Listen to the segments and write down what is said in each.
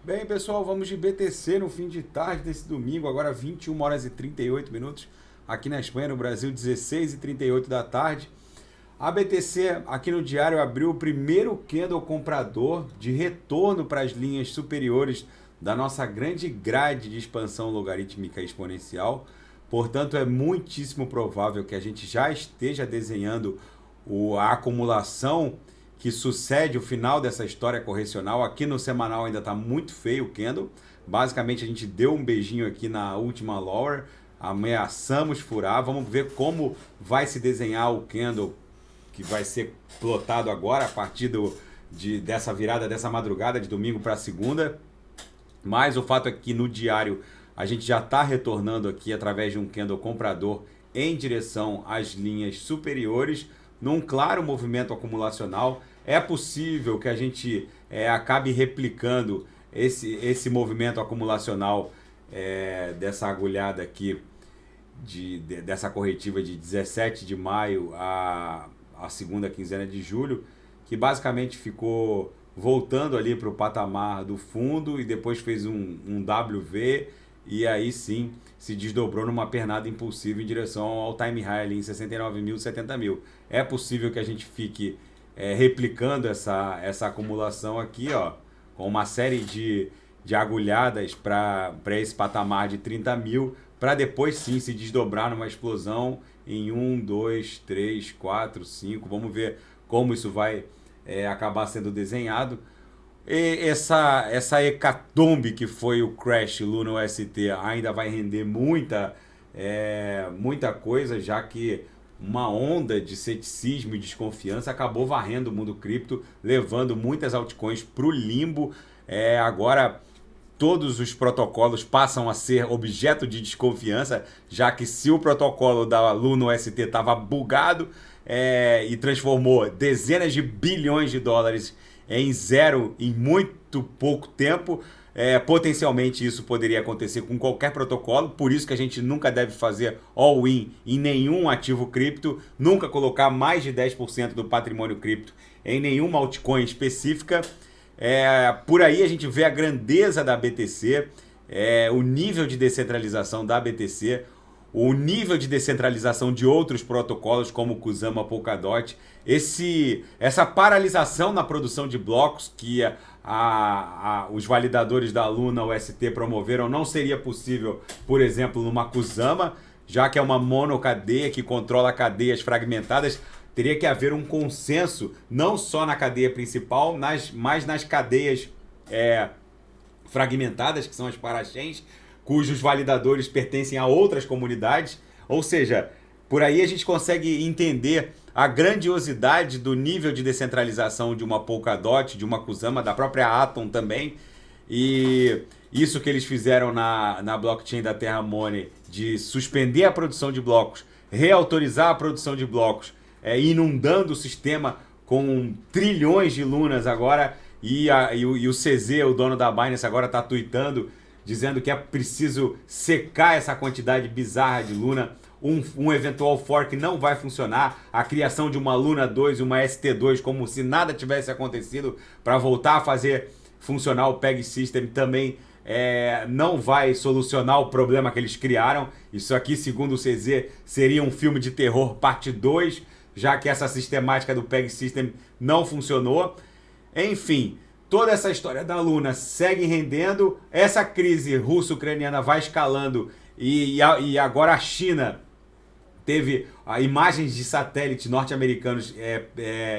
Bem, pessoal, vamos de BTC no fim de tarde desse domingo, agora 21 horas e 38 minutos. Aqui na Espanha, no Brasil, 16 e 38 da tarde. A BTC aqui no diário abriu o primeiro candle comprador de retorno para as linhas superiores da nossa grande grade de expansão logarítmica exponencial. Portanto, é muitíssimo provável que a gente já esteja desenhando a acumulação que sucede o final dessa história correcional. Aqui no semanal ainda está muito feio o candle. Basicamente a gente deu um beijinho aqui na última lower, ameaçamos furar. Vamos ver como vai se desenhar o candle que vai ser plotado agora a partir dessa virada, dessa madrugada de domingo para segunda. Mas o fato é que no diário a gente já está retornando aqui através de um candle comprador em direção às linhas superiores, num claro movimento acumulacional. É possível que a gente acabe replicando esse movimento acumulacional dessa agulhada aqui, dessa corretiva de 17 de maio a segunda quinzena de julho, que basicamente ficou voltando ali para o patamar do fundo e depois fez um WV e aí sim se desdobrou numa pernada impulsiva em direção ao time high ali em 69 mil, 70 mil. É possível que a gente fique replicando essa acumulação aqui, ó, com uma série de agulhadas para esse patamar de 30 mil, para depois sim se desdobrar numa explosão em 1, 2, 3, 4, 5. Vamos ver como isso vai acabar sendo desenhado. E essa hecatombe que foi o crash Luna UST ainda vai render muita coisa, já que uma onda de ceticismo e desconfiança acabou varrendo o mundo cripto, levando muitas altcoins para o limbo. Agora todos os protocolos passam a ser objeto de desconfiança, já que se o protocolo da Luna UST estava bugado e transformou dezenas de bilhões de dólares em zero em muito pouco tempo, potencialmente isso poderia acontecer com qualquer protocolo. Por isso que a gente nunca deve fazer all-in em nenhum ativo cripto, nunca colocar mais de 10% do patrimônio cripto em nenhuma altcoin específica. Por aí a gente vê a grandeza da BTC, o nível de descentralização da BTC, o nível de descentralização de outros protocolos como o Kusama, Polkadot, essa paralisação na produção de blocos que os validadores da Luna UST promoveram não seria possível, por exemplo, numa Kusama, já que é uma monocadeia que controla cadeias fragmentadas. Teria que haver um consenso, não só na cadeia principal, mas nas cadeias fragmentadas, que são as parachains, cujos validadores pertencem a outras comunidades. Ou seja, por aí a gente consegue entender a grandiosidade do nível de descentralização de uma Polkadot, de uma Kusama, da própria Atom também. E isso que eles fizeram na blockchain da Terra Money, de suspender a produção de blocos, reautorizar a produção de blocos, inundando o sistema com trilhões de lunas agora, e o CZ, o dono da Binance, agora está tweetando, dizendo que é preciso secar essa quantidade bizarra de Luna. Um eventual fork não vai funcionar. A criação de uma Luna 2 e uma ST2 como se nada tivesse acontecido para voltar a fazer funcionar o PEG System também não vai solucionar o problema que eles criaram. Isso aqui, segundo o CZ, seria um filme de terror parte 2, já que essa sistemática do PEG System não funcionou. Enfim, toda essa história da Luna segue rendendo. Essa crise russo-ucraniana vai escalando e agora a China teve imagens de satélite norte-americanos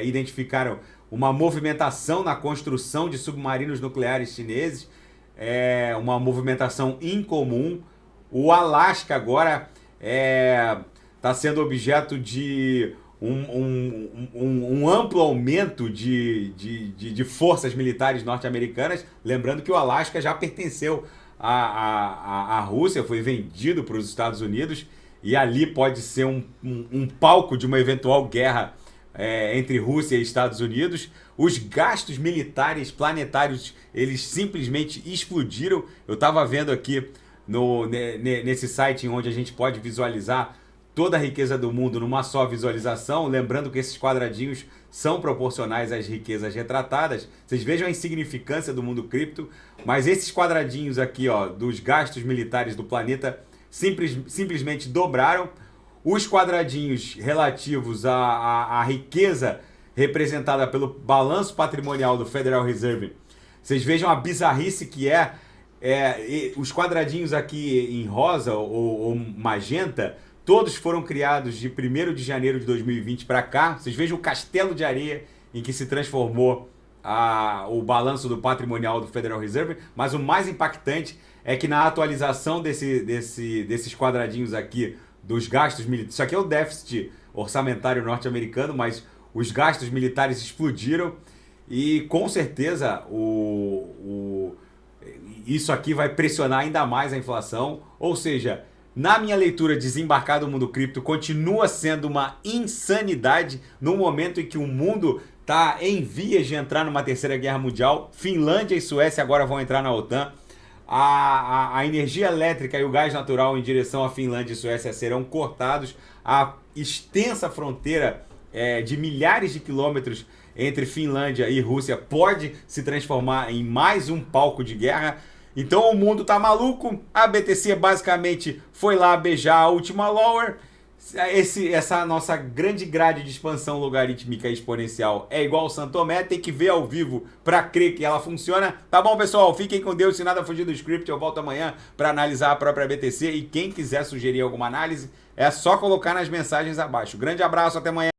identificaram uma movimentação na construção de submarinos nucleares chineses, uma movimentação incomum. O Alasca agora está sendo objeto de um amplo aumento de forças militares norte-americanas. Lembrando que o Alasca já pertenceu à Rússia, foi vendido para os Estados Unidos, e ali pode ser um palco de uma eventual guerra entre Rússia e Estados Unidos. Os gastos militares planetários, eles simplesmente explodiram. Eu estava vendo aqui nesse site onde a gente pode visualizar toda a riqueza do mundo numa só visualização, lembrando que esses quadradinhos são proporcionais às riquezas retratadas. Vocês vejam a insignificância do mundo cripto, mas esses quadradinhos aqui, ó, dos gastos militares do planeta simplesmente dobraram. Os quadradinhos relativos à riqueza representada pelo balanço patrimonial do Federal Reserve, vocês vejam a bizarrice que os quadradinhos aqui em rosa ou magenta, todos foram criados de 1º de janeiro de 2020 para cá. Vocês vejam o castelo de areia em que se transformou o balanço do patrimonial do Federal Reserve, mas o mais impactante é que na atualização desses quadradinhos aqui, dos gastos militares, isso aqui é o déficit orçamentário norte-americano, mas os gastos militares explodiram e com certeza isso aqui vai pressionar ainda mais a inflação. Ou seja, na minha leitura, desembarcar do mundo cripto continua sendo uma insanidade no momento em que o mundo está em vias de entrar numa terceira guerra mundial. Finlândia e Suécia agora vão entrar na OTAN. A energia elétrica e o gás natural em direção à Finlândia e Suécia serão cortados. A extensa fronteira de milhares de quilômetros entre Finlândia e Rússia pode se transformar em mais um palco de guerra. Então o mundo tá maluco. A BTC basicamente foi lá beijar a última lower. Essa nossa grande grade de expansão logarítmica exponencial é igual ao Santo Tomé, tem que ver ao vivo para crer que ela funciona. Tá bom, pessoal? Fiquem com Deus, se nada fugir do script, eu volto amanhã para analisar a própria BTC e quem quiser sugerir alguma análise, é só colocar nas mensagens abaixo. Grande abraço, até amanhã.